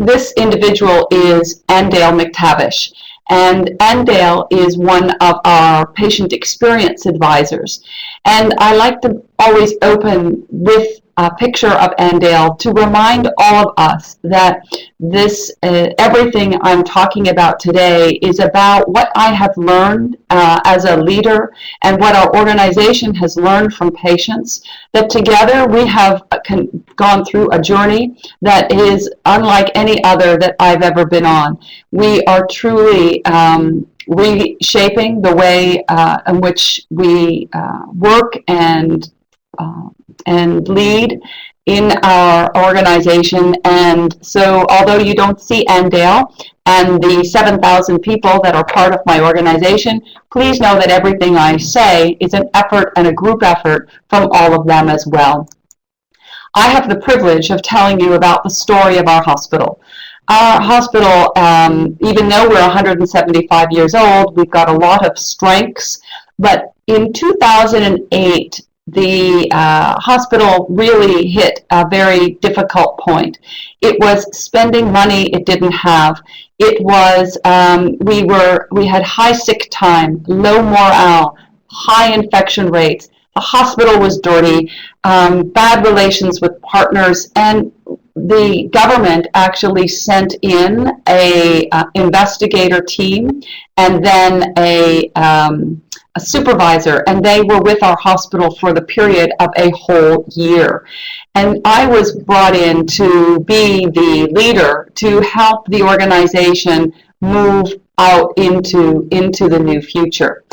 this individual is Andale McTavish. And Andale is one of our patient experience advisors. And I like to always open with a picture of Andale to remind all of us that this everything I'm talking about today is about what I have learned as a leader and what our organization has learned from patients, that together we have gone through a journey that is unlike any other that I've ever been on. We are truly reshaping the way in which we work and lead in our organization. And so although you don't see Andale and the 7,000 people that are part of my organization, please know that everything I say is an effort and a group effort from all of them as well. I have the privilege of telling you about the story of our hospital. Our hospital, even though we're 175 years old, we've got a lot of strengths, but in 2008, the hospital really hit a very difficult point. It was spending money it didn't have. It was, we had high sick time, low morale, high infection rates. The hospital was dirty, bad relations with partners, and the government actually sent in a investigator team and then a supervisor, and they were with our hospital for the period of a whole year. And I was brought in to be the leader to help the organization move out into the new future.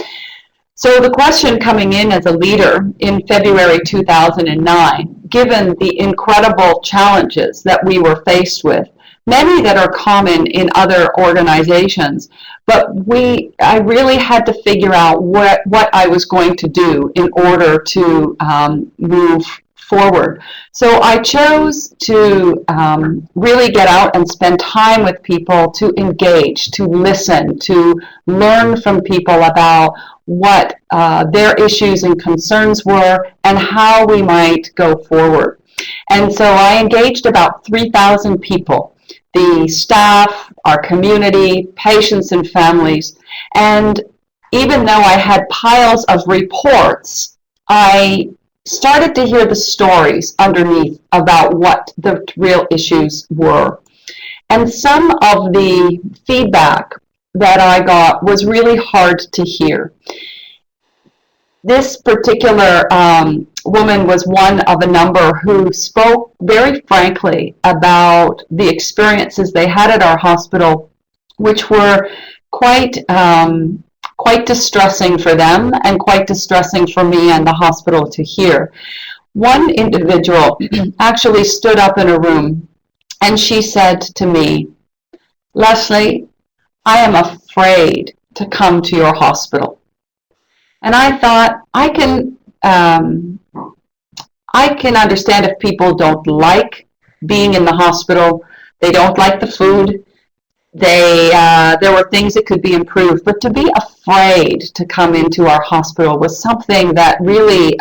So the question coming in as a leader in February 2009, given the incredible challenges that we were faced with, many that are common in other organizations, but I really had to figure out what I was going to do in order to move forward. So I chose to really get out and spend time with people, to engage, to listen, to learn from people about what their issues and concerns were and how we might go forward. And so I engaged about 3,000 people, the staff, our community, patients and families. And even though I had piles of reports, I started to hear the stories underneath about what the real issues were. And some of the feedback that I got was really hard to hear. This particular woman was one of a number who spoke very frankly about the experiences they had at our hospital, which were quite distressing for them and quite distressing for me and the hospital to hear. One individual actually stood up in a room and she said to me, "Leslee, I am afraid to come to your hospital." And I thought, I can understand if people don't like being in the hospital, they don't like the food, there were things that could be improved, but to be afraid to come into our hospital was something that really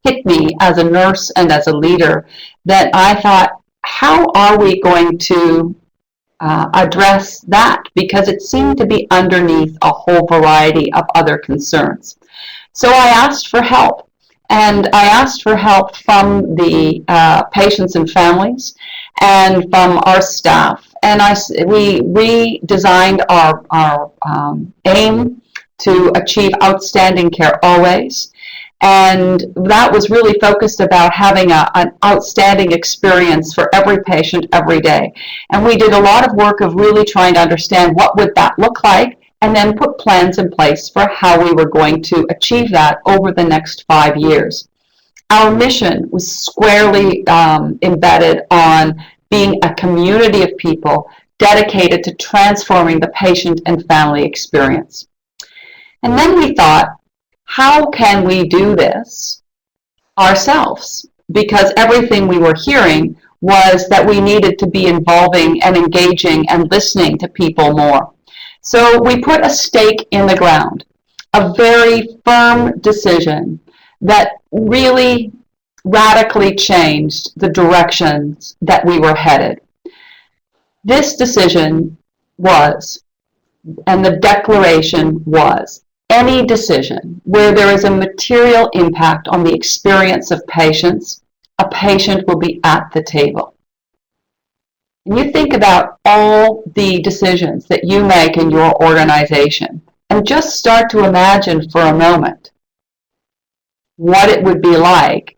hit me as a nurse and as a leader, that I thought, how are we going to address that? Because it seemed to be underneath a whole variety of other concerns. So I asked for help, and I asked for help from the patients and families and from our staff. And we redesigned our aim to achieve outstanding care always. And that was really focused about having an outstanding experience for every patient every day. And we did a lot of work of really trying to understand what would that look like, and then put plans in place for how we were going to achieve that over the next 5 years. Our mission was squarely embedded on being a community of people dedicated to transforming the patient and family experience. And then we thought, how can we do this ourselves? Because everything we were hearing was that we needed to be involving and engaging and listening to people more. So we put a stake in the ground, a very firm decision that really radically changed the directions that we were headed. This decision was, and the declaration was, any decision where there is a material impact on the experience of patients, a patient will be at the table. And you think about all the decisions that you make in your organization, and just start to imagine for a moment what it would be like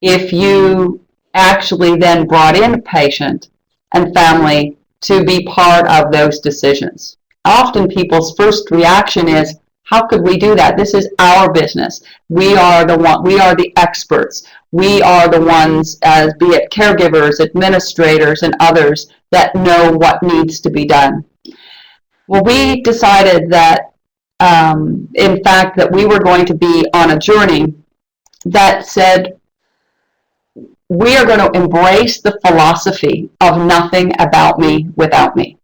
if you actually then brought in a patient and family to be part of those decisions. Often people's first reaction is, how could we do that? This is our business. We are the experts. We are the ones, as be it caregivers, administrators, and others, that know what needs to be done. Well, we decided that, in fact, that we were going to be on a journey that said, we are going to embrace the philosophy of nothing about me without me.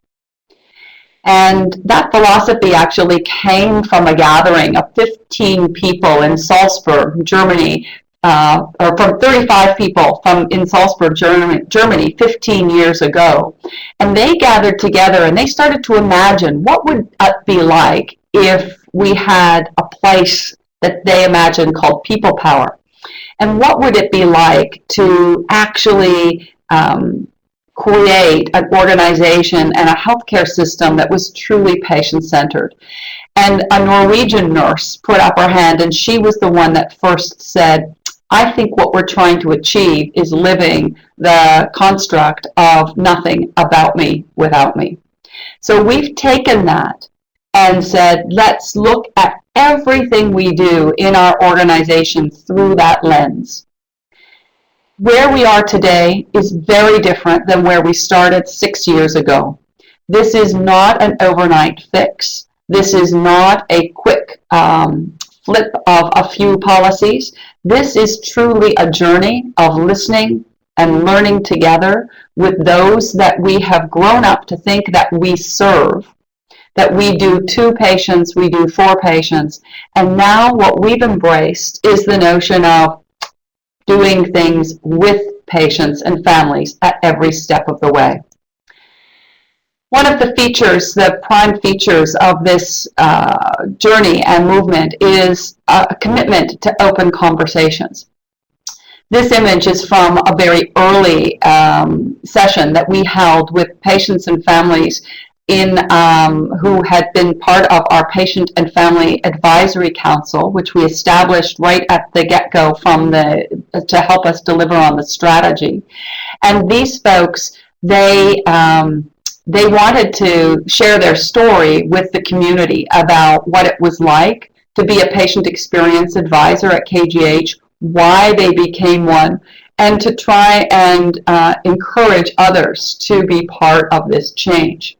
And that philosophy actually came from a gathering of 15 people in Salzburg, Germany, or from 35 people in Salzburg, Germany, 15 years ago. And they gathered together and they started to imagine what would it be like if we had a place that they imagined called people power. And what would it be like to actually create an organization and a healthcare system that was truly patient-centered? And a Norwegian nurse put up her hand, and she was the one that first said, I think what we're trying to achieve is living the construct of nothing about me without me. So we've taken that and said, let's look at everything we do in our organization through that lens. Where we are today is very different than where we started 6 years ago. This is not an overnight fix. This is not a quick flip of a few policies. This is truly a journey of listening and learning together with those that we have grown up to think that we serve, that we do 2 patients, we do 4 patients. And now what we've embraced is the notion of doing things with patients and families at every step of the way. One of the features, the prime features of this journey and movement is a commitment to open conversations. This image is from a very early session that we held with patients and families who had been part of our Patient and Family Advisory Council, which we established right at the get-go to help us deliver on the strategy. And these folks, they wanted to share their story with the community about what it was like to be a patient experience advisor at KGH, why they became one, and to try and encourage others to be part of this change.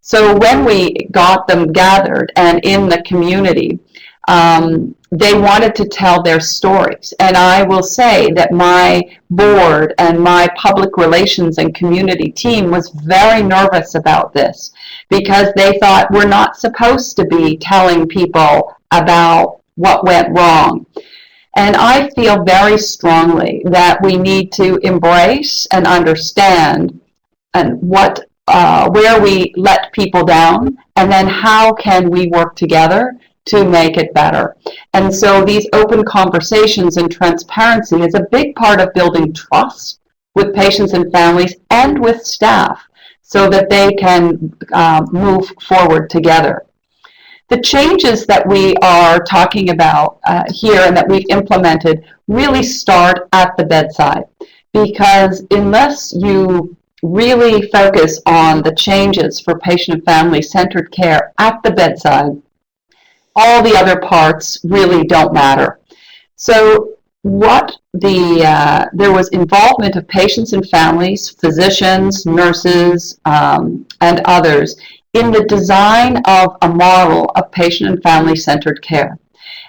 So when we got them gathered and in the community, they wanted to tell their stories. And I will say that my board and my public relations and community team was very nervous about this, because they thought we're not supposed to be telling people about what went wrong. And I feel very strongly that we need to embrace and understand and where we let people down, and then how can we work together to make it better. And so these open conversations and transparency is a big part of building trust with patients and families and with staff so that they can move forward together. The changes that we are talking about here and that we've implemented really start at the bedside, because unless you really focus on the changes for patient and family-centered care at the bedside, all the other parts really don't matter. So there was involvement of patients and families, physicians, nurses, and others in the design of a model of patient and family-centered care.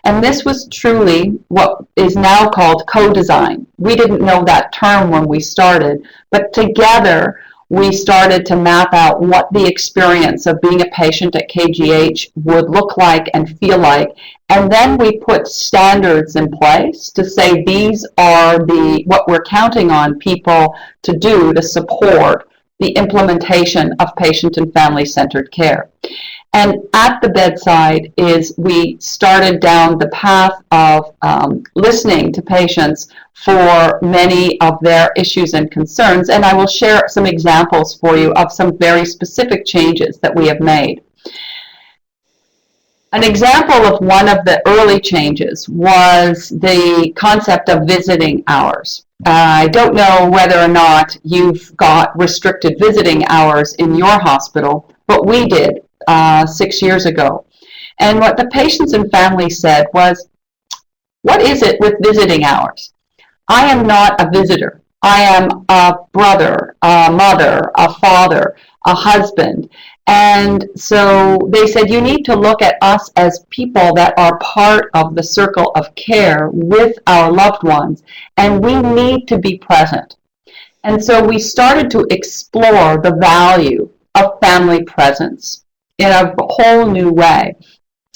And this was truly what is now called co-design. We didn't know that term when we started, but together we started to map out what the experience of being a patient at KGH would look like and feel like. And then we put standards in place to say these are what we're counting on people to do to support the implementation of patient and family-centered care. And at the bedside we started down the path of listening to patients for many of their issues and concerns, and I will share some examples for you of some very specific changes that we have made. An example of one of the early changes was the concept of visiting hours. I don't know whether or not you've got restricted visiting hours in your hospital, but we did 6 years ago. And what the patients and families said was, what is it with visiting hours? I am not a visitor. I am a brother, a mother, a father, a husband. And so they said, you need to look at us as people that are part of the circle of care with our loved ones, and we need to be present. And so we started to explore the value of family presence in a whole new way.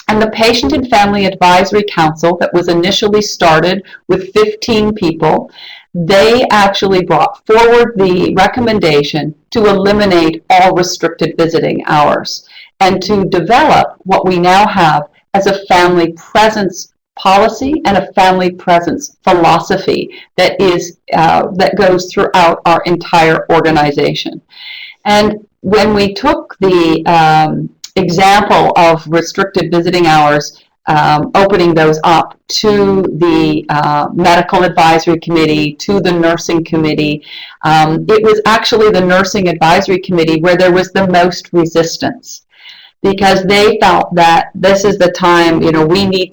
And the Patient and Family Advisory Council that was initially started with 15 people, they actually brought forward the recommendation to eliminate all restricted visiting hours and to develop what we now have as a family presence policy and a family presence philosophy that goes throughout our entire organization. And when we took the example of restricted visiting hours, opening those up to the medical advisory committee, to the nursing committee, it was actually the nursing advisory committee where there was the most resistance, because they felt that this is the time, we need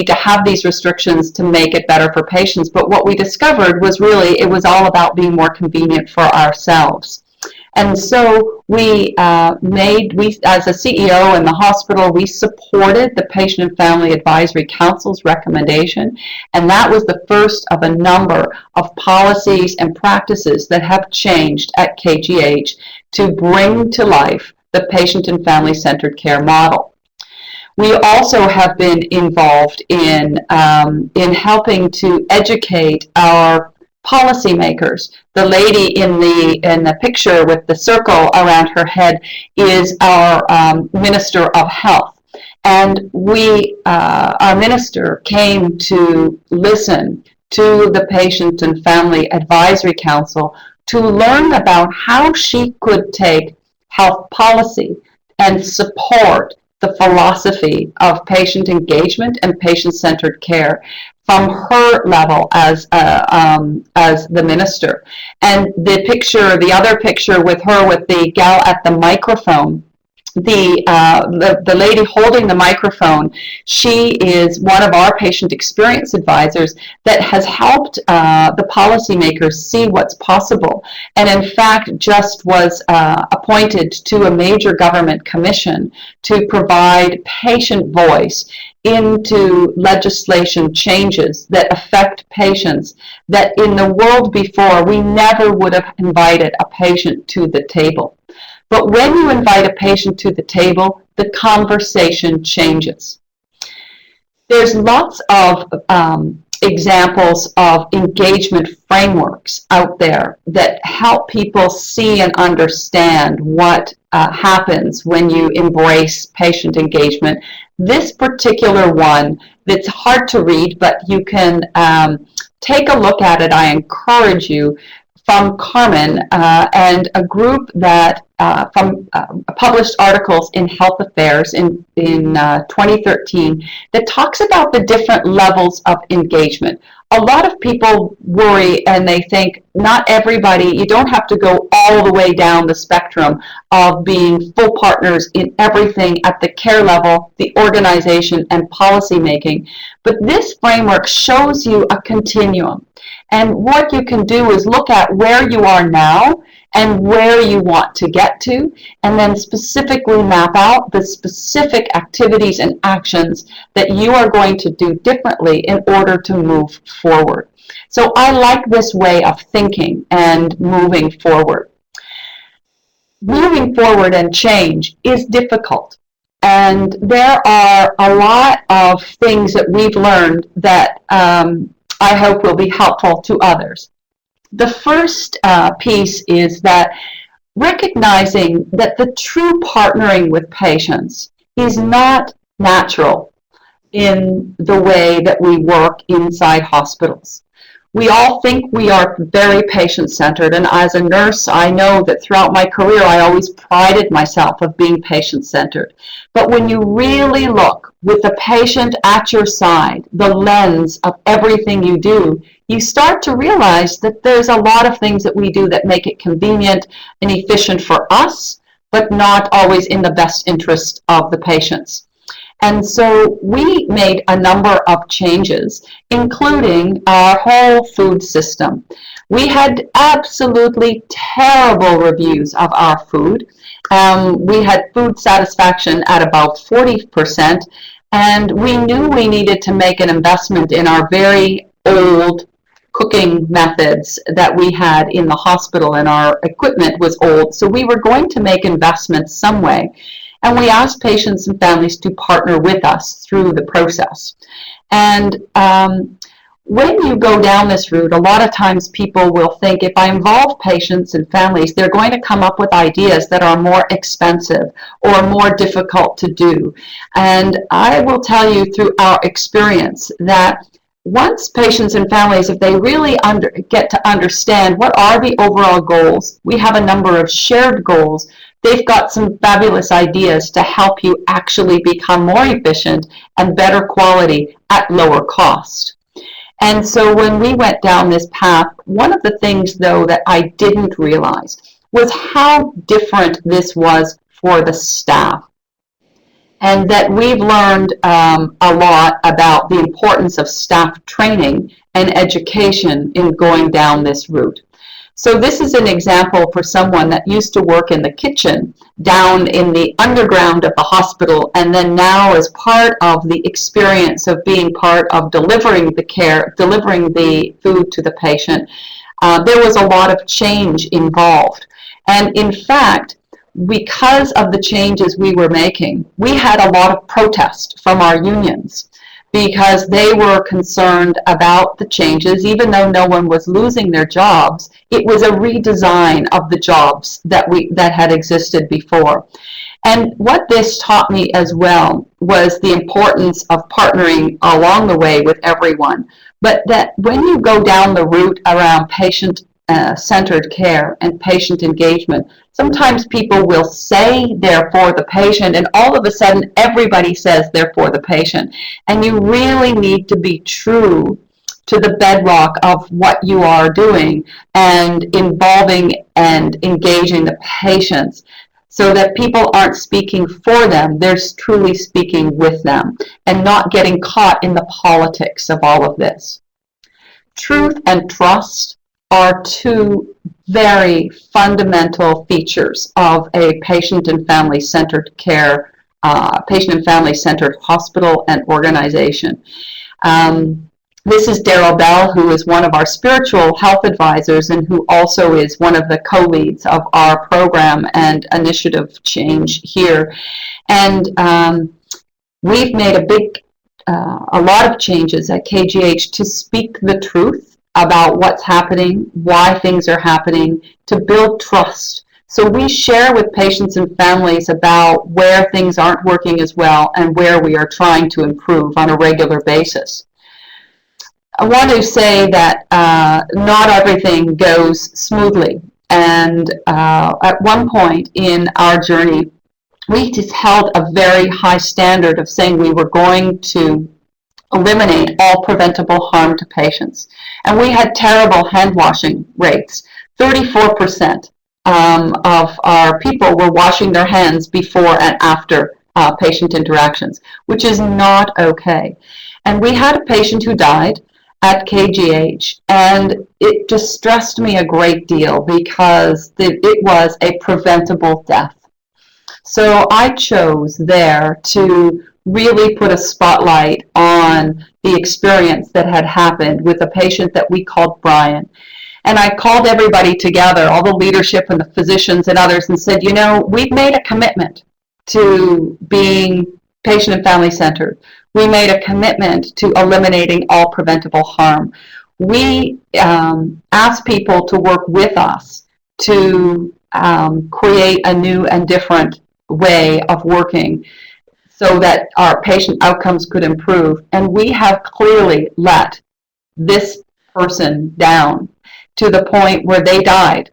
to have these restrictions to make it better for patients. But what we discovered was really it was all about being more convenient for ourselves. And so we, as a CEO in the hospital, we supported the Patient and Family Advisory Council's recommendation, and that was the first of a number of policies and practices that have changed at KGH to bring to life the patient and family-centered care model. We also have been involved in helping to educate our policymakers. The lady in the picture with the circle around her head is our Minister of Health. And our minister came to listen to the Patient and Family Advisory Council to learn about how she could take health policy and support the philosophy of patient engagement and patient-centered care from her level as the minister. And the other picture with her with the gal at the microphone, the lady holding the microphone, she is one of our patient experience advisors that has helped the policymakers see what's possible, and in fact just was appointed to a major government commission to provide patient voice into legislation changes that affect patients, that in the world before we never would have invited a patient to the table. But when you invite a patient to the table, the conversation changes. There's lots of examples of engagement frameworks out there that help people see and understand what happens when you embrace patient engagement. This particular one, that's hard to read, but you can take a look at it. I encourage you, from Carmen and a group that from published articles in Health Affairs in 2013 that talks about the different levels of engagement. A lot of people worry and they think not everybody, you don't have to go all the way down the spectrum of being full partners in everything at the care level, the organization, and policy making. But this framework shows you a continuum. And what you can do is look at where you are now and where you want to get to, and then specifically map out the specific activities and actions that you are going to do differently in order to move forward. So I like this way of thinking and moving forward. Moving forward and change is difficult. And there are a lot of things that we've learned that I hope will be helpful to others. The first piece is that recognizing that the true partnering with patients is not natural in the way that we work inside hospitals. We all think we are very patient-centered, and as a nurse, I know that throughout my career, I always prided myself of being patient-centered. But when you really look with the patient at your side, the lens of everything you do, you start to realize that there's a lot of things that we do that make it convenient and efficient for us, but not always in the best interest of the patients. And so we made a number of changes, including our whole food system. We had absolutely terrible reviews of our food. We had food satisfaction at about 40%, and we knew we needed to make an investment in our very old cooking methods that we had in the hospital, and our equipment was old. So we were going to make investments some way. And we asked patients and families to partner with us through the process. And when you go down this route, a lot of times people will think, if I involve patients and families, they're going to come up with ideas that are more expensive or more difficult to do. And I will tell you through our experience that once patients and families, if they really get to understand what are the overall goals, we have a number of shared goals. They've got some fabulous ideas to help you actually become more efficient and better quality at lower cost. And so when we went down this path, one of the things, though, that I didn't realize was how different this was for the staff. And that we've learned a lot about the importance of staff training and education in going down this route. So this is an example for someone that used to work in the kitchen down in the underground of the hospital, and then now as part of the experience of being part of delivering the care, delivering the food to the patient, there was a lot of change involved. And in fact, because of the changes we were making, we had a lot of protest from our unions, because they were concerned about the changes. Even though no one was losing their jobs, it was a redesign of the jobs that had existed before. And what this taught me as well was the importance of partnering along the way with everyone. But that when you go down the route around patient-centered care and patient engagement, sometimes people will say they're for the patient, and all of a sudden everybody says they're for the patient. And you really need to be true to the bedrock of what you are doing and involving and engaging the patients, so that people aren't speaking for them, they're truly speaking with them and not getting caught in the politics of all of this. Truth and trust are two very fundamental features of a patient and family-centered care, patient and family-centered hospital and organization. This is Daryl Bell, who is one of our spiritual health advisors and who also is one of the co-leads of our program and initiative change here. And we've made a lot of changes at KGH to speak the truth about what's happening, why things are happening, to build trust. So we share with patients and families about where things aren't working as well and where we are trying to improve on a regular basis. I want to say that not everything goes smoothly. And at one point in our journey, we just held a very high standard of saying we were going to eliminate all preventable harm to patients. And we had terrible hand washing rates. 34% of our people were washing their hands before and after patient interactions, which is not okay. And we had a patient who died at KGH, and it distressed me a great deal because it was a preventable death. So I chose there to really put a spotlight on the experience that had happened with a patient that we called Brian. And I called everybody together, all the leadership and the physicians and others, and said, you know, we've made a commitment to being patient and family centered. We made a commitment to eliminating all preventable harm. We asked people to work with us to create a new and different way of working so that our patient outcomes could improve. And we have clearly let this person down to the point where they died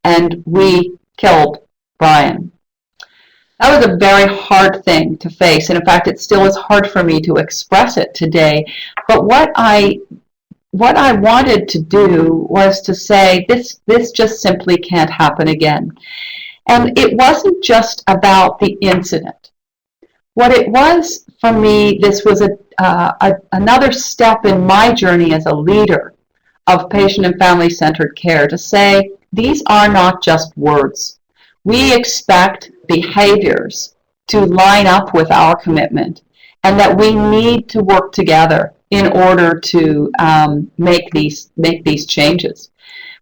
and we killed Brian. That was a very hard thing to face, and in fact, it still is hard for me to express it today. But what I wanted to do was to say, this just simply can't happen again. And it wasn't just about the incident. What it was for me, this was another step in my journey as a leader of patient and family-centered care to say, these are not just words. We expect behaviors to line up with our commitment, and that we need to work together in order to make these changes.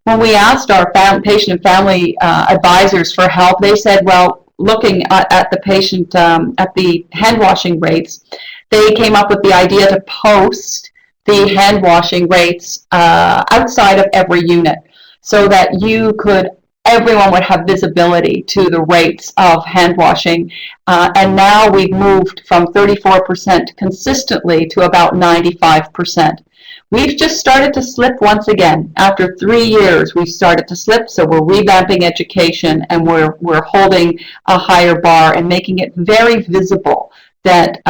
When we asked our patient and family advisors for help, they said, well, looking at the patient, at the hand washing rates, they came up with the idea to post the hand washing rates outside of every unit so that everyone would have visibility to the rates of hand washing. And now we've moved from 34% consistently to about 95%. We've just started to slip once again. After 3 years, we've started to slip, so we're revamping education and we're holding a higher bar and making it very visible that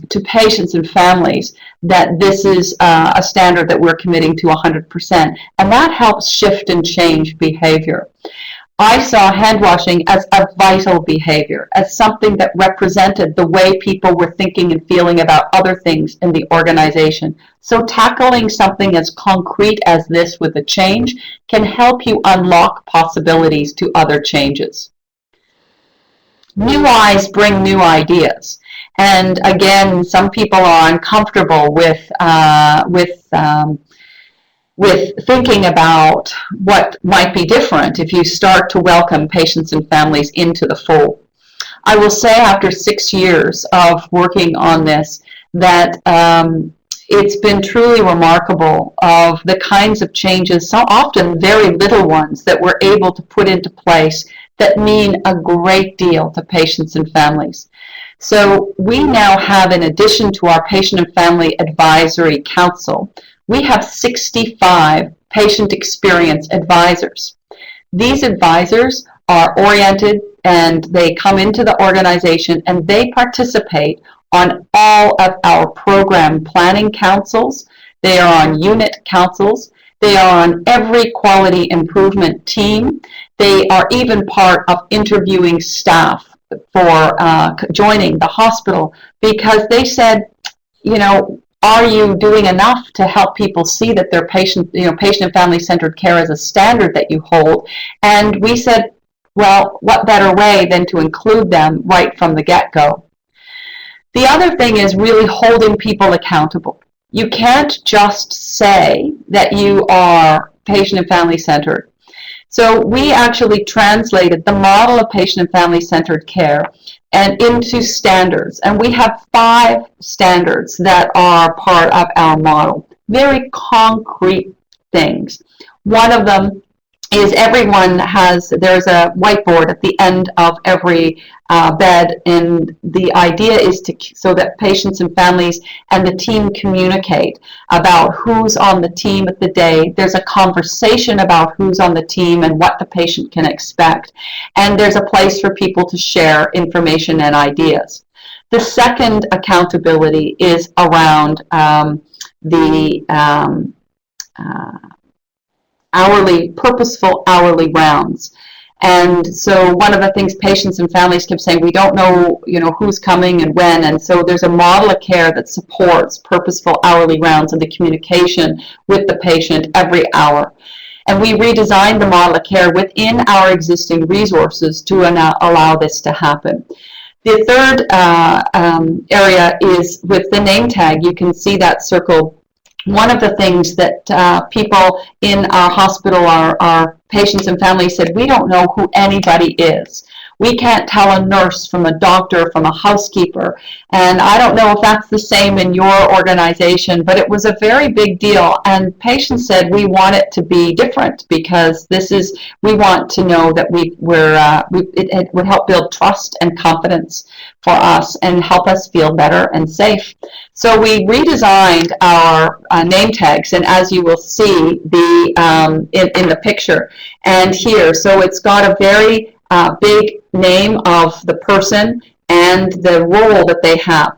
to patients and families that this is a standard that we're committing to 100%, and that helps shift and change behavior. I saw hand washing as a vital behavior, as something that represented the way people were thinking and feeling about other things in the organization. So tackling something as concrete as this with a change can help you unlock possibilities to other changes. New eyes bring new ideas. And again, some people are uncomfortable with thinking about what might be different if you start to welcome patients and families into the fold. I will say after 6 years of working on this that it's been truly remarkable of the kinds of changes, so often very little ones, that we're able to put into place that mean a great deal to patients and families. So we now have, in addition to our Patient and Family Advisory Council, we have 65 patient experience advisors. These advisors are oriented and they come into the organization and they participate on all of our program planning councils. They are on unit councils. They are on every quality improvement team. They are even part of interviewing staff for joining the hospital, because they said, are you doing enough to help people see that their patient and family-centered care is a standard that you hold? And we said, well, what better way than to include them right from the get-go? The other thing is really holding people accountable. You can't just say that you are patient and family-centered. So we actually translated the model of patient and family-centered care and into standards. And we have 5 standards that are part of our model, very concrete things. One of them is there's a whiteboard at the end of every bed, and the idea is so that patients and families and the team communicate about who's on the team at the day. There's a conversation about who's on the team and what the patient can expect, and there's a place for people to share information and ideas. The second accountability is around purposeful hourly rounds. And so one of the things patients and families kept saying, we don't know, who's coming and when. And so there's a model of care that supports purposeful hourly rounds and the communication with the patient every hour. And we redesigned the model of care within our existing resources to allow this to happen. The third area is with the name tag. You can see that circle. One of the things that people in our hospital, our patients and families said, we don't know who anybody is. We can't tell a nurse from a doctor, from a housekeeper. And I don't know if that's the same in your organization, but it was a very big deal. And patients said, we want it to be different because we want to know that it would help build trust and confidence for us and help us feel better and safe. So we redesigned our name tags, and as you will see in the picture and here, so it's got a very big name of the person and the role that they have.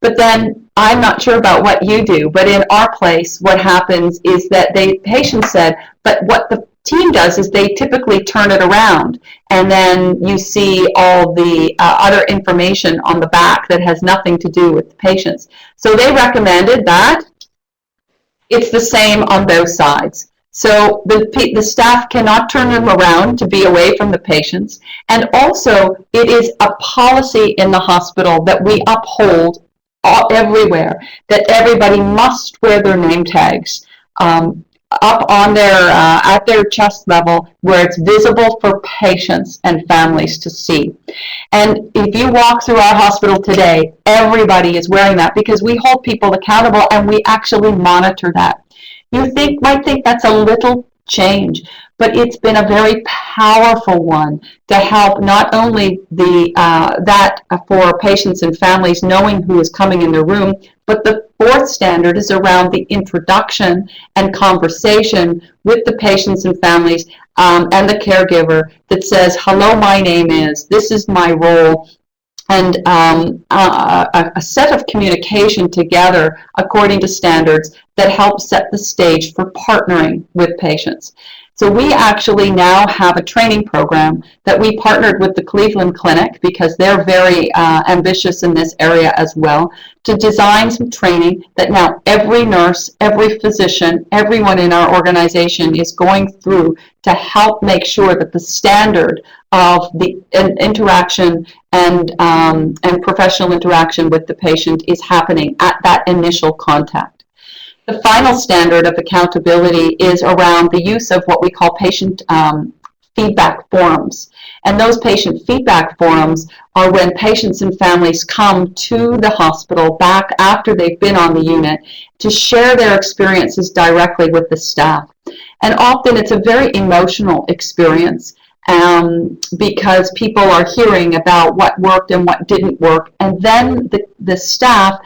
But then I'm not sure about what you do, but in our place, what happens is that patients said, but what the team does is they typically turn it around, and then you see all the other information on the back that has nothing to do with the patients. So they recommended that it's the same on both sides. So the staff cannot turn them around to be away from the patients. And also, it is a policy in the hospital that we uphold everywhere, that everybody must wear their name tags up on at their chest level, where it's visible for patients and families to see. And if you walk through our hospital today, everybody is wearing that because we hold people accountable and we actually monitor that. You might think that's a little change, but it's been a very powerful one to help not only that for patients and families knowing who is coming in their room, but the fourth standard is around the introduction and conversation with the patients and families and the caregiver that says, hello, my name is, this is my role, and a set of communication together according to standards that help set the stage for partnering with patients. So we actually now have a training program that we partnered with the Cleveland Clinic, because they're very ambitious in this area as well, to design some training that now every nurse, every physician, everyone in our organization is going through to help make sure that the standard of the interaction and professional interaction with the patient is happening at that initial contact. The final standard of accountability is around the use of what we call patient feedback forums. And those patient feedback forums are when patients and families come to the hospital back after they've been on the unit to share their experiences directly with the staff. And often it's a very emotional experience because people are hearing about what worked and what didn't work. And then the staff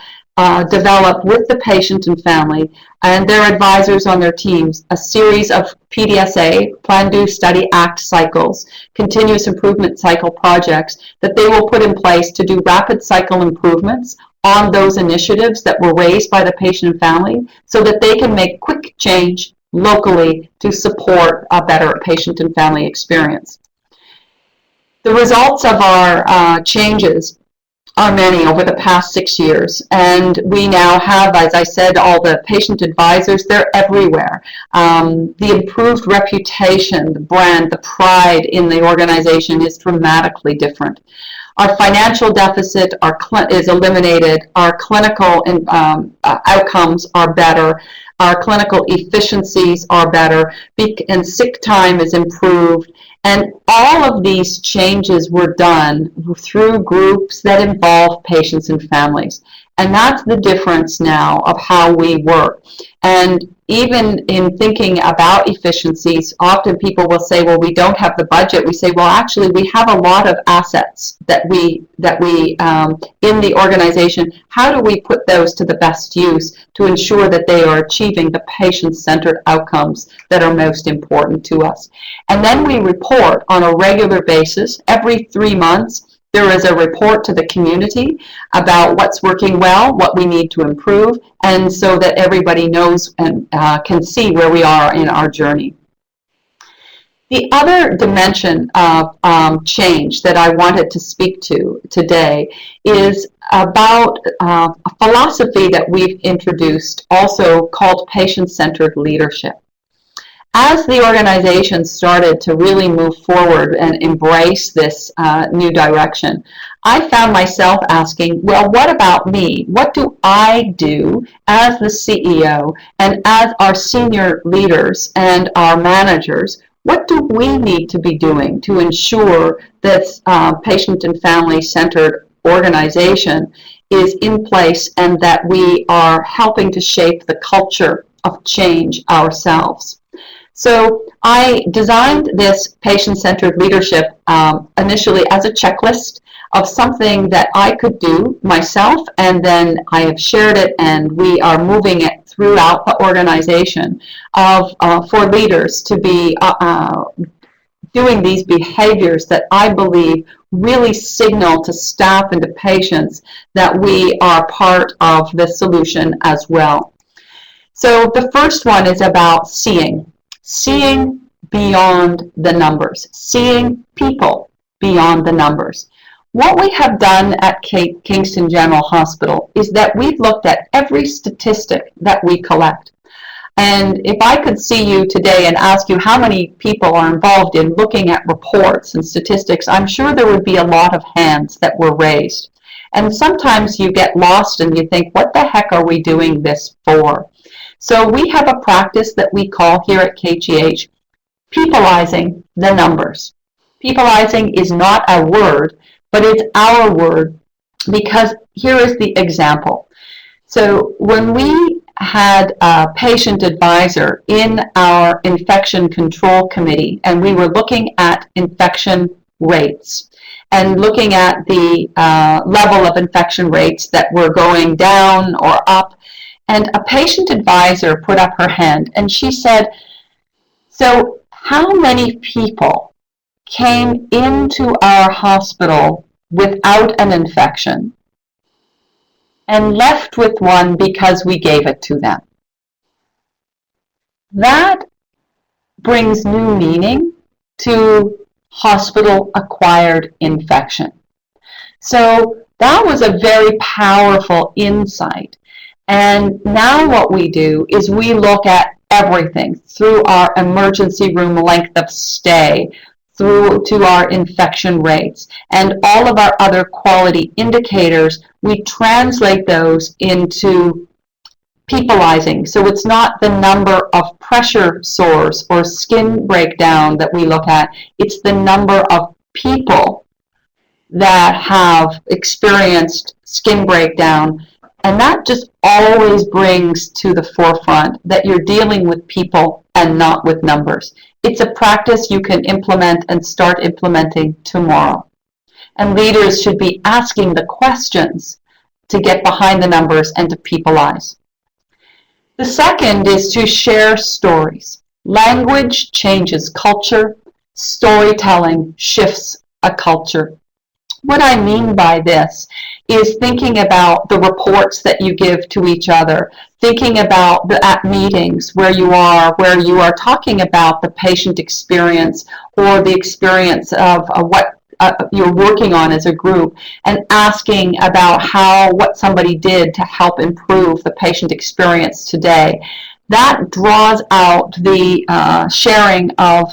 develop with the patient and family and their advisors on their teams a series of PDSA, Plan, Do, Study, Act cycles, continuous improvement cycle projects that they will put in place to do rapid cycle improvements on those initiatives that were raised by the patient and family, so that they can make quick change locally to support a better patient and family experience. The results of our changes are many over the past 6 years, and we now have, as I said, all the patient advisors. They're everywhere. The improved reputation, the brand, the pride in the organization is dramatically different. Our financial deficit is eliminated. Our clinical outcomes are better. Our clinical efficiencies are better, and sick time is improved. And all of these changes were done through groups that involve patients and families. And that's the difference now of how we work. And even in thinking about efficiencies, often people will say, well, we don't have the budget. We say, well, actually, we have a lot of assets that we in the organization. How do we put those to the best use to ensure that they are achieving the patient-centered outcomes that are most important to us? And then we report on a regular basis. Every 3 months, there is a report to the community about what's working well, what we need to improve, and so that everybody knows and can see where we are in our journey. The other dimension of change that I wanted to speak to today is about a philosophy that we've introduced, also called patient-centered leadership. As the organization started to really move forward and embrace this new direction, I found myself asking, well, what about me? What do I do as the CEO and as our senior leaders and our managers? what do we need to be doing to ensure that patient and family-centered organization is in place and that we are helping to shape the culture of change ourselves? So I designed this patient-centered leadership initially as a checklist of something that I could do myself, and then I have shared it and we are moving it throughout the organization for leaders to be doing these behaviors that I believe really signal to staff and to patients that we are part of the solution as well. So the first one is about seeing beyond the numbers, seeing people beyond the numbers. What we have done at Kingston General Hospital is that we've looked at every statistic that we collect. And if I could see you today and ask you how many people are involved in looking at reports and statistics, I'm sure there would be a lot of hands that were raised. And sometimes you get lost and you think, what the heck are we doing this for? So we have a practice that we call here at KGH, peopleizing the numbers. Peopleizing is not a word, but it's our word, because here is the example. So when we had a patient advisor in our infection control committee, and we were looking at infection rates and looking at the level of infection rates that were going down or up, and a patient advisor put up her hand and she said, so how many people came into our hospital without an infection and left with one because we gave it to them? That brings new meaning to hospital-acquired infection. So that was a very powerful insight. And now what we do is we look at everything through our emergency room length of stay, through to our infection rates, and all of our other quality indicators. We translate those into peopleizing. So it's not the number of pressure sores or skin breakdown that we look at, it's the number of people that have experienced skin breakdown. And that just always brings to the forefront that you're dealing with people and not with numbers. It's a practice you can implement and start implementing tomorrow. And leaders should be asking the questions to get behind the numbers and to peopleize. The second is to share stories. Language changes culture. Storytelling shifts a culture. What I mean by this is thinking about the reports that you give to each other, thinking about at meetings where you are talking about the patient experience or the experience of what you're working on as a group, and asking about what somebody did to help improve the patient experience today. That draws out the sharing of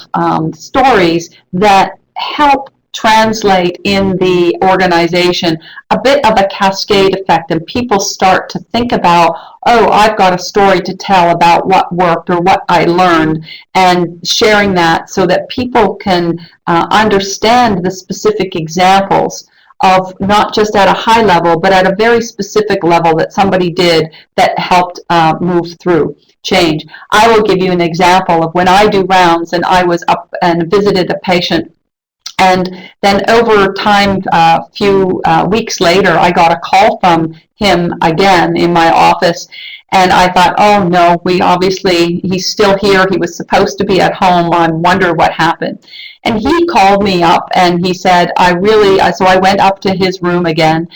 stories that help translate in the organization a bit of a cascade effect, and people start to think about, oh, I've got a story to tell about what worked or what I learned, and sharing that so that people can understand the specific examples of not just at a high level, but at a very specific level that somebody did that helped move through change. I will give you an example of when I do rounds and I was up and visited a patient. And then over time, a few weeks later, I got a call from him again in my office. And I thought, oh no, he's still here. He was supposed to be at home. I wonder what happened. And he called me up and he said, so I went up to his room again.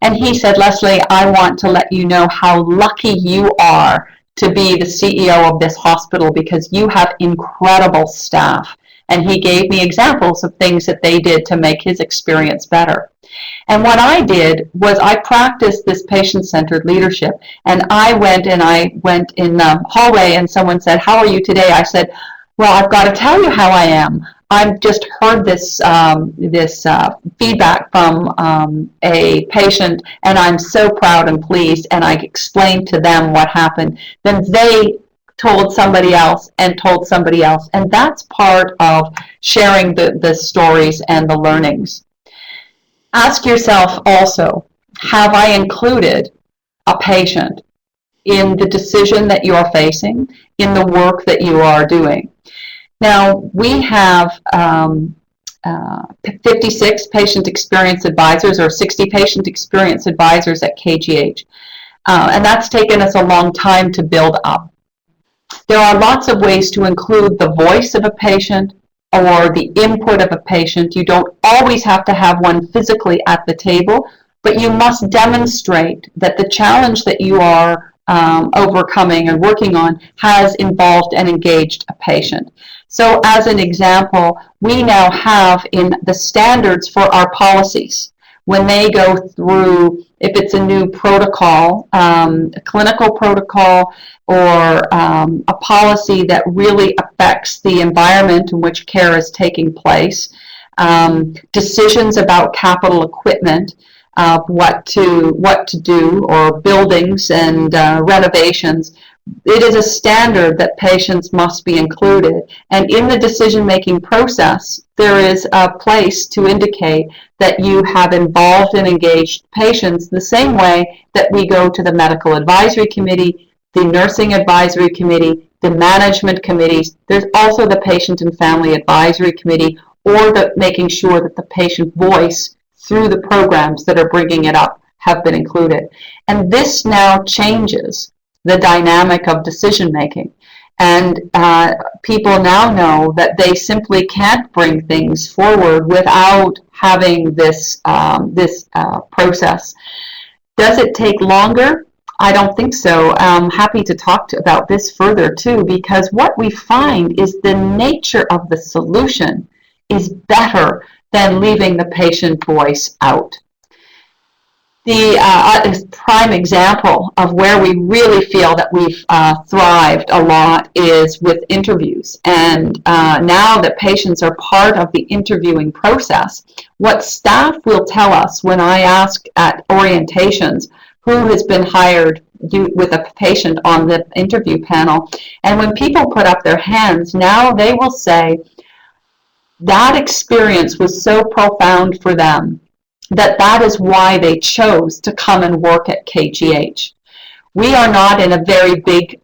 And he said, Leslie, I want to let you know how lucky you are to be the CEO of this hospital because you have incredible staff. And he gave me examples of things that they did to make his experience better. And what I did was I practiced this patient-centered leadership. And I went in the hallway and someone said, how are you today? I said, well, I've got to tell you how I am. I've just heard this feedback from a patient, and I'm so proud and pleased. And I explained to them what happened. Then they told somebody else, and told somebody else. And that's part of sharing the stories and the learnings. Ask yourself also, have I included a patient in the decision that you are facing, in the work that you are doing? Now, we have 56 patient experience advisors, or 60 patient experience advisors at KGH. And that's taken us a long time to build up. There are lots of ways to include the voice of a patient or the input of a patient. You don't always have to have one physically at the table, but you must demonstrate that the challenge that you are overcoming and working on has involved and engaged a patient. So as an example, we now have in the standards for our policies, when they go through, if it's a new protocol, a clinical protocol, or a policy that really affects the environment in which care is taking place, decisions about capital equipment, what to do, or buildings and renovations. It is a standard that patients must be included. And in the decision-making process, there is a place to indicate that you have involved and engaged patients the same way that we go to the medical advisory committee, the nursing advisory committee, the management committees. There's also the patient and family advisory committee, or the making sure that the patient voice through the programs that are bringing it up have been included. And this now changes the dynamic of decision making. And people now know that they simply can't bring things forward without having this process. Does it take longer? I don't think so. I'm happy to talk about this further too, because what we find is the nature of the solution is better than leaving the patient voice out. The prime example of where we really feel that we've thrived a lot is with interviews. And now that patients are part of the interviewing process, what staff will tell us when I ask at orientations who has been hired with a patient on the interview panel, and when people put up their hands, now they will say that experience was so profound for them that is why they chose to come and work at KGH. We are not in a very big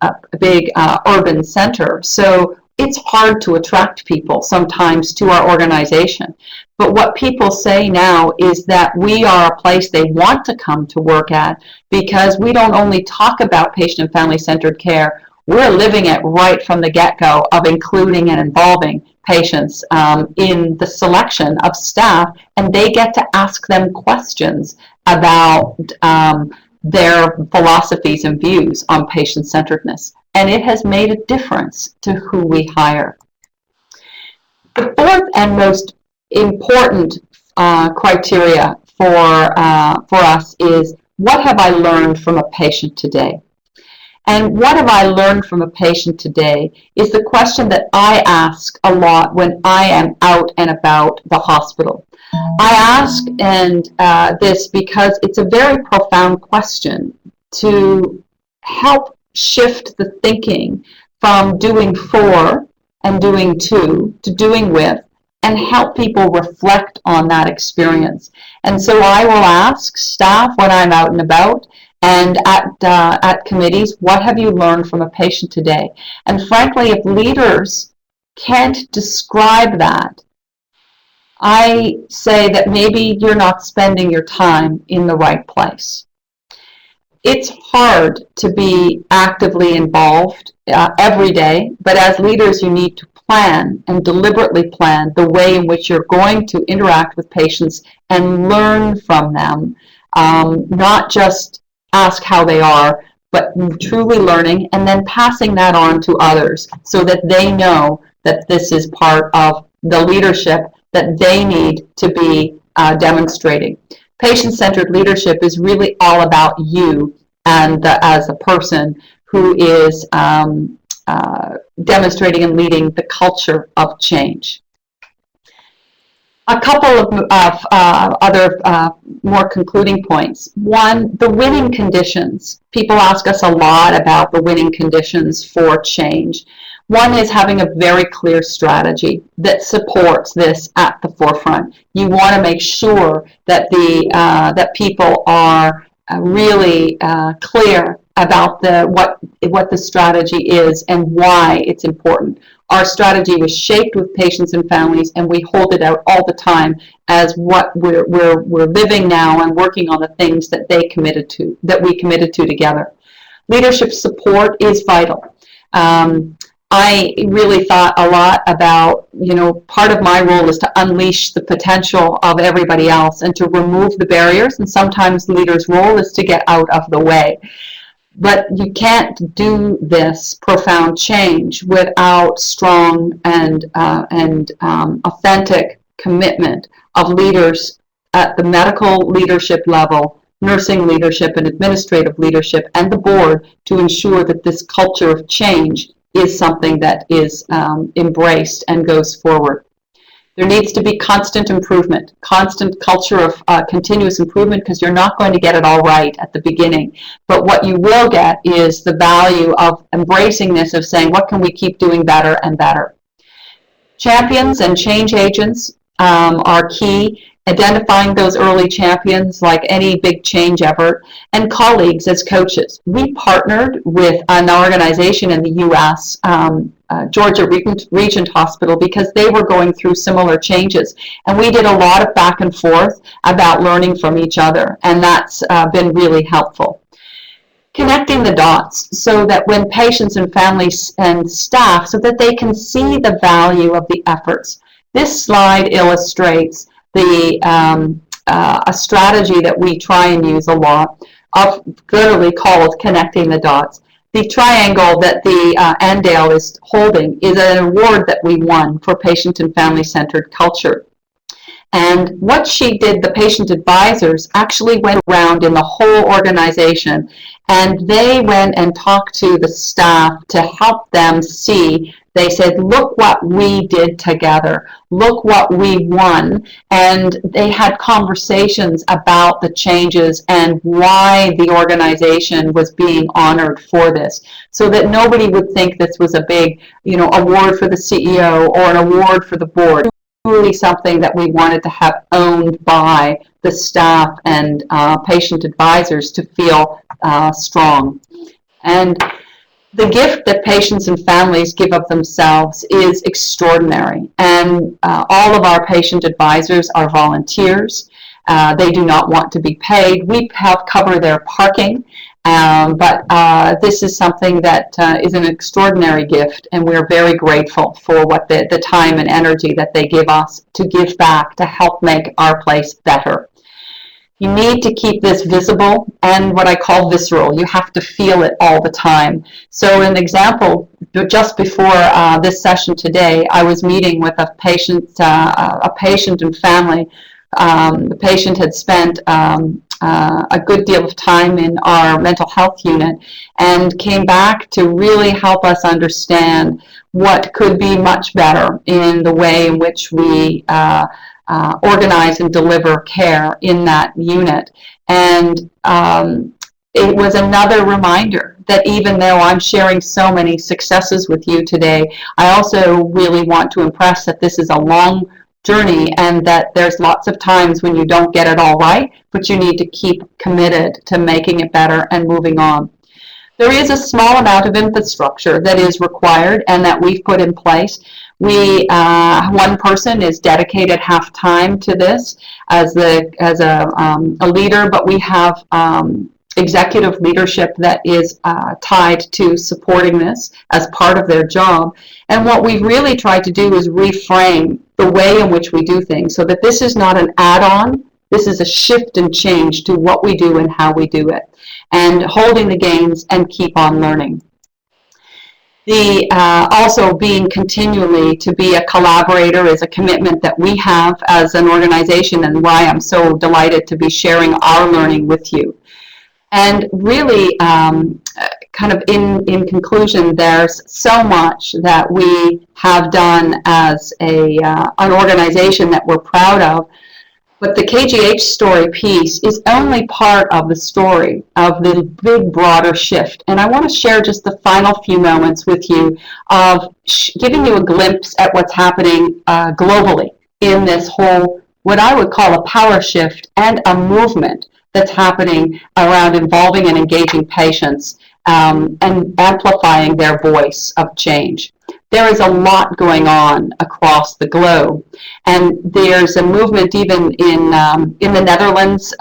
urban center, so it's hard to attract people sometimes to our organization. But what people say now is that we are a place they want to come to work at, because we don't only talk about patient and family-centered care, we're living it right from the get-go of including and involving patients in the selection of staff, and they get to ask them questions about their philosophies and views on patient-centeredness. And it has made a difference to who we hire. The fourth and most important criteria for us is, what have I learned from a patient today? And what have I learned from a patient today is the question that I ask a lot when I am out and about the hospital. I ask this because it's a very profound question to help shift the thinking from doing for and doing to doing with, and help people reflect on that experience. And so I will ask staff when I'm out and about, and at committees, what have you learned from a patient today? And frankly, if leaders can't describe that, I say that maybe you're not spending your time in the right place. It's hard to be actively involved every day, but as leaders, you need to plan and deliberately plan the way in which you're going to interact with patients and learn from them, not just ask how they are, but truly learning and then passing that on to others so that they know that this is part of the leadership that they need to be demonstrating. Patient-centered leadership is really all about you and as a person who is demonstrating and leading the culture of change. A couple of other more concluding points. One, the winning conditions. People ask us a lot about the winning conditions for change. One is having a very clear strategy that supports this at the forefront. You want to make sure that that people are really clear about what the strategy is and why it's important. Our strategy was shaped with patients and families, and we hold it out all the time as what we're living now and working on the things that we committed to together. Leadership support is vital. I really thought a lot about, part of my role is to unleash the potential of everybody else and to remove the barriers, and sometimes leaders' role is to get out of the way. But you can't do this profound change without strong and authentic commitment of leaders at the medical leadership level, nursing leadership and administrative leadership, and the board to ensure that this culture of change is something that is embraced and goes forward. There needs to be constant improvement, constant culture of continuous improvement, because you're not going to get it all right at the beginning. But what you will get is the value of embracing this, of saying, what can we keep doing better and better? Champions and change agents are key. Identifying those early champions, like any big change effort, and colleagues as coaches. We partnered with an organization in the U.S., Georgia Regent Hospital, because they were going through similar changes. And we did a lot of back and forth about learning from each other, and that's been really helpful. Connecting the dots so that when patients and families and staff, so that they can see the value of the efforts. This slide illustrates a strategy that we try and use a lot, literally called connecting the dots. The triangle that the Andale is holding is an award that we won for patient and family-centered culture. And what she did, the patient advisors actually went around in the whole organization, and they went and talked to the staff to help them see. They said, look what we did together, look what we won, and they had conversations about the changes and why the organization was being honored for this, so that nobody would think this was a big, award for the CEO or an award for the board. Truly something that we wanted to have owned by the staff and patient advisors to feel strong. And the gift that patients and families give of themselves is extraordinary. And all of our patient advisors are volunteers. They do not want to be paid. We help cover their parking. But this is something that is an extraordinary gift, and we're very grateful for what the time and energy that they give us to give back to help make our place better. You need to keep this visible and what I call visceral. You have to feel it all the time. So an example, just before this session today, I was meeting with a patient and family. The patient had spent a good deal of time in our mental health unit and came back to really help us understand what could be much better in the way in which we organize and deliver care in that unit. And it was another reminder that even though I'm sharing so many successes with you today, I also really want to impress that this is a long journey, and that there's lots of times when you don't get it all right, but you need to keep committed to making it better and moving on. There is a small amount of infrastructure that is required and that we've put in place. One person is dedicated half time to this as a leader, but we have executive leadership that is tied to supporting this as part of their job. And what we've really tried to do is reframe the way in which we do things so that this is not an add-on, this is a shift and change to what we do and how we do it, and holding the gains and keep on learning. Also being continually to be a collaborator is a commitment that we have as an organization, and why I'm so delighted to be sharing our learning with you. And really kind of in conclusion, there's so much that we have done as an organization that we're proud of. But the KGH story piece is only part of the story of the big, broader shift. And I want to share just the final few moments with you of giving you a glimpse at what's happening globally in this whole, what I would call a power shift and a movement that's happening around involving and engaging patients and amplifying their voice of change. There is a lot going on across the globe, and there's a movement even in the Netherlands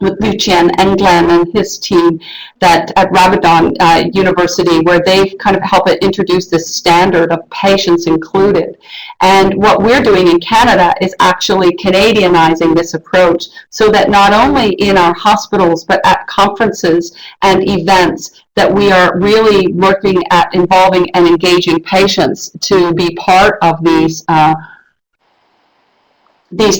with Lucien Engelen and his team that at Ramadan University, where they've kind of helped introduce this standard of patients included. And what we're doing in Canada is actually Canadianizing this approach so that not only in our hospitals, but at conferences and events, that we are really looking at involving and engaging patients to be part of these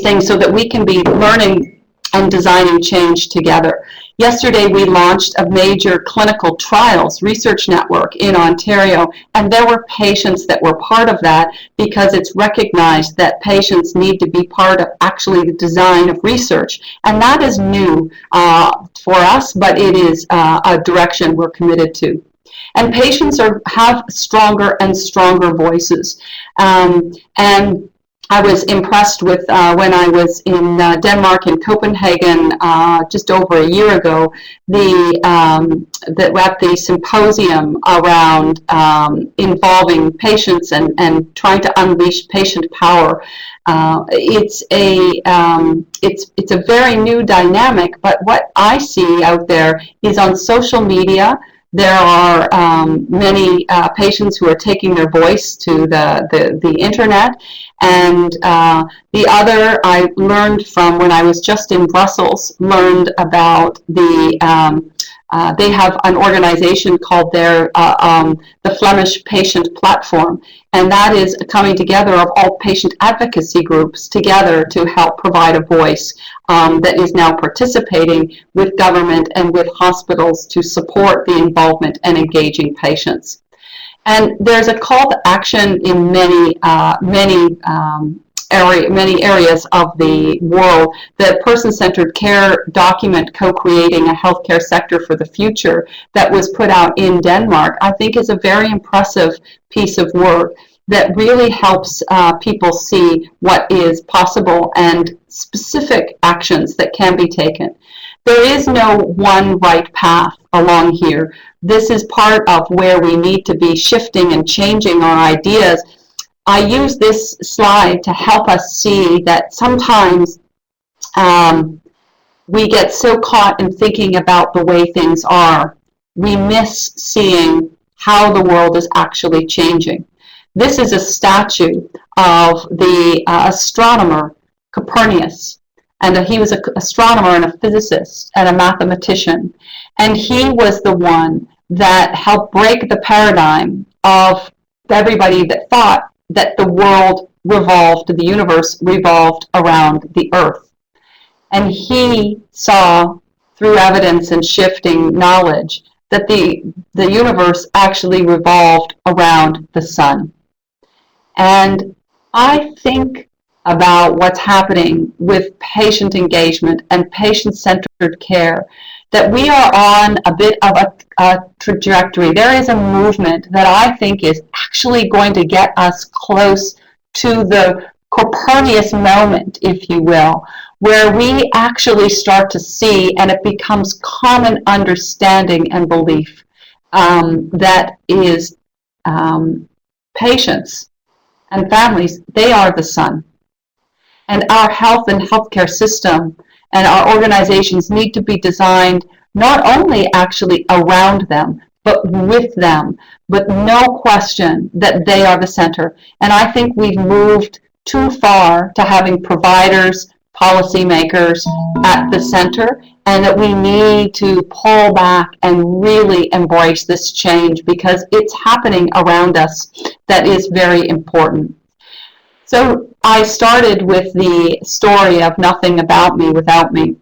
things so that we can be learning and designing change together. Yesterday, we launched a major clinical trials research network in Ontario, and there were patients that were part of that because it's recognized that patients need to be part of actually the design of research. And that is new for us, but it is a direction we're committed to. And patients have stronger and stronger voices. And I was impressed with when I was in Denmark in Copenhagen just over a year ago, at the symposium around involving patients and trying to unleash patient power. It's a very new dynamic, but what I see out there is on social media. There are many patients who are taking their voice to the internet. And the other I learned from when I was just in Brussels, learned about they have an organization called the Flemish Patient Platform. And that is coming together of all patient advocacy groups together to help provide a voice that is now participating with government and with hospitals to support the involvement and engaging patients. And there's a call to action in many areas of the world. The person-centered care document, co-creating a healthcare sector for the future, that was put out in Denmark, I think is a very impressive piece of work that really helps people see what is possible and specific actions that can be taken. There is no one right path along here. This is part of where we need to be shifting and changing our ideas. I use this slide to help us see that sometimes we get so caught in thinking about the way things are, we miss seeing how the world is actually changing. This is a statue of the astronomer Copernicus. And he was an astronomer and a physicist and a mathematician. And he was the one that helped break the paradigm of everybody that thought that the world revolved, the universe revolved around the earth. And he saw, through evidence and shifting knowledge, that the universe actually revolved around the sun. And I think about what's happening with patient engagement and patient-centered care, that we are on a bit of a trajectory. There is a movement that I think is actually going to get us close to the Copernicus moment, if you will, where we actually start to see, and it becomes common understanding and belief, that is patients and families, they are the sun. And our health and healthcare system and our organizations need to be designed not only actually around them, but with them, but no question that they are the center. And I think we've moved too far to having providers, policymakers at the center, and that we need to pull back and really embrace this change because it's happening around us. That is very important. So I started with the story of nothing about me without me.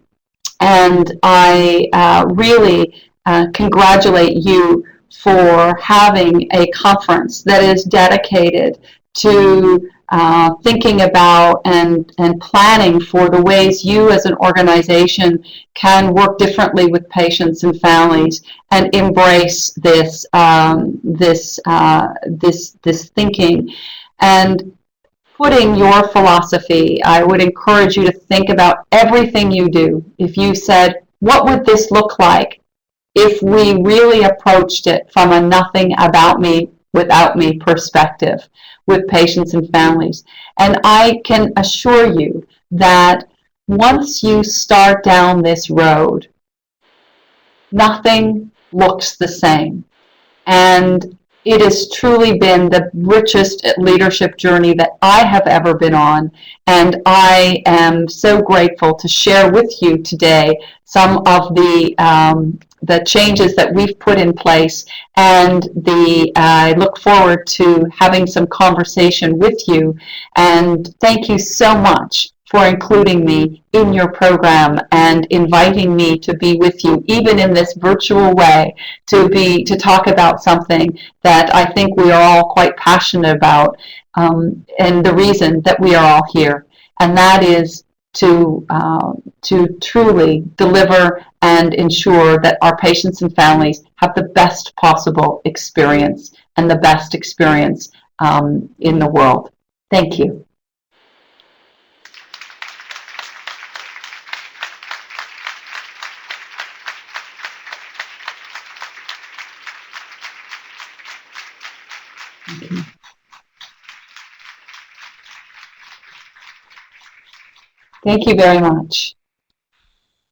And I really congratulate you for having a conference that is dedicated to thinking about and planning for the ways you as an organization can work differently with patients and families and embrace this this thinking and putting your philosophy. I would encourage you to think about everything you do. If you said, what would this look like if we really approached it from a nothing about me, without me perspective with patients and families? And I can assure you that once you start down this road, nothing looks the same. And it has truly been the richest leadership journey that I have ever been on. And I am so grateful to share with you today some of the changes that we've put in place. And I look forward to having some conversation with you. And thank you so much for including me in your program and inviting me to be with you, even in this virtual way, to talk about something that I think we are all quite passionate about, and the reason that we are all here, and that is to truly deliver and ensure that our patients and families have the best possible experience and the best experience in the world. Thank you. Thank you very much.